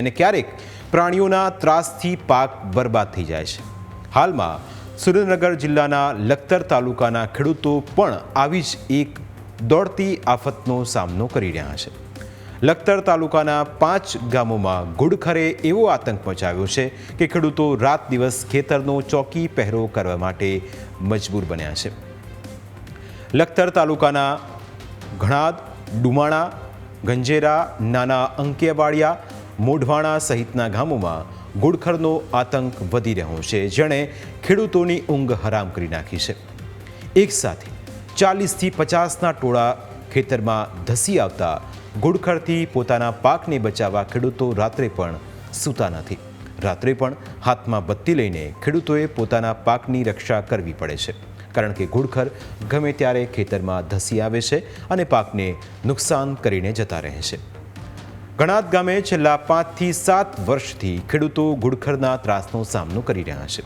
અને ક્યારેક પ્રાણીઓના ત્રાસથી પાક બરબાદ થઈ જાય છે। હાલમાં સુરેન્દ્રનગર જિલ્લાના લખતર તાલુકાના ખેડૂતો પણ આવી જ એક દોડતી આફતનો સામનો કરી રહ્યા છે। લખતર તાલુકાના 5 ગામોમાં ઘુડખરે એવો આતંક મચાવ્યો છે કે ખેડૂતો રાત દિવસ ખેતરનો ચોકી પહેરો કરવા માટે મજબૂર બન્યા છે। લખતર તાલુકાના ઘણાદ, ડુમાણા, ગંજેરા, નાના અંકિયાવાડિયા, મોઢવાણા સહિતના ગામોમાં ઘુડખરનો આતંક વધી રહ્યો છે, જેણે ખેડૂતોની ઊંઘ હરામ કરી નાખી છે। એક સાથે 40થી 50ના ટોળા ખેતરમાં ધસી આવતા ઘુડખરથી પોતાના પાકને બચાવવા ખેડૂતો રાત્રે પણ સૂતા નથી। રાત્રે પણ હાથમાં બત્તી લઈને ખેડૂતોએ પોતાના પાકની રક્ષા કરવી પડે છે, કારણ કે ઘુડખર ગમે ત્યારે ખેતરમાં ધસી આવે છે અને પાકને નુકસાન કરીને જતા રહે છે। ઘણાદ ગામે છેલ્લા 5 થી 7 વર્ષથી ખેડૂતો ઘુડખરના ત્રાસનો સામનો કરી રહ્યા છે।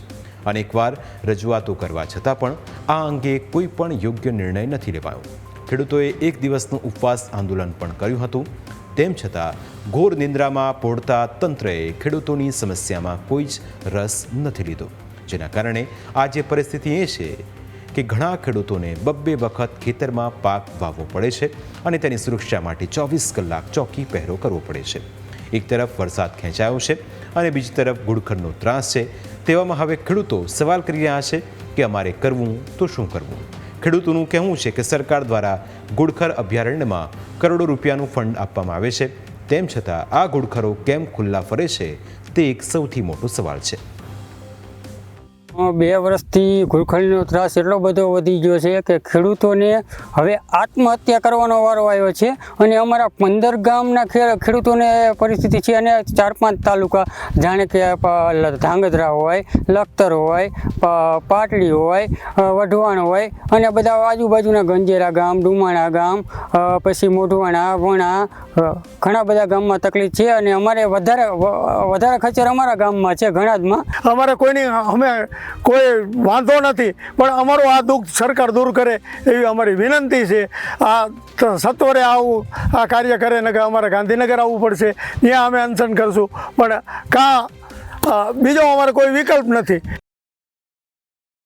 અનેકવાર રજૂઆતો કરવા છતાં પણ આ અંગે કોઈ પણ યોગ્ય નિર્ણય નથી લેવાયો। ખેડૂતોએ એક દિવસનું ઉપવાસ આંદોલન પણ કર્યું હતું, તેમ છતાં ઘોર નિંદ્રામાં પોઢતા તંત્રએ ખેડૂતોની સમસ્યામાં કોઈ જ રસ નથી લીધો, જેના કારણે આજે પરિસ્થિતિ એ છે કે ઘણા ખેડૂતોને 2 વખત ખેતરમાં પાક વાવવો પડે છે અને તેની સુરક્ષા માટે 24 કલાક ચોકી પહેરો કરવો પડે છે। એક તરફ વરસાદ ખેંચાયો છે અને બીજી તરફ ઘુડખરનો ત્રાસ છે। તેવામાં હવે ખેડૂતો સવાલ કરી રહ્યા છે કે અમારે કરવું તો શું કરવું। ખેડૂતોનું કહેવું છે કે સરકાર દ્વારા ઘુડખર અભયારણ્યમાં કરોડો રૂપિયાનું ફંડ આપવામાં આવે છે, તેમ છતાં આ ઘુડખરો કેમ ખુલ્લા ફરે છે તે એક સૌથી મોટો સવાલ છે। 2 વર્ષથી ઘુડખરનો ત્રાસ એટલો બધો વધી ગયો છે કે ખેડૂતોને હવે આત્મહત્યા કરવાનો વારો આવ્યો છે અને અમારા 15 ગામના ખેડૂતોને પરિસ્થિતિ છે અને 4-5 તાલુકા જાણે કે ધાંગધ્રા હોય, લખતર હોય, પાટડી હોય, વઢવાણ હોય અને બધા આજુબાજુના ગંજેરા ગામ, ડુમાણા ગામ, પછી મોઢવાણા, વણા, ઘણા બધા ગામમાં તકલીફ છે અને અમારે વધારે ખચર અમારા ગામમાં છે, ઘણાદમાં। અમારે કોઈની અમે કોઈ વાંધો નથી, પણ અમારું આ દુઃખ સરકાર દૂર કરે એવી અમારી વિનંતી છે। આ સત્વરે આવું આ કાર્ય કરે ને કે અમારે ગાંધીનગર આવવું પડશે, ત્યાં અમે અનશન કરશું, પણ બીજો અમારે કોઈ વિકલ્પ નથી।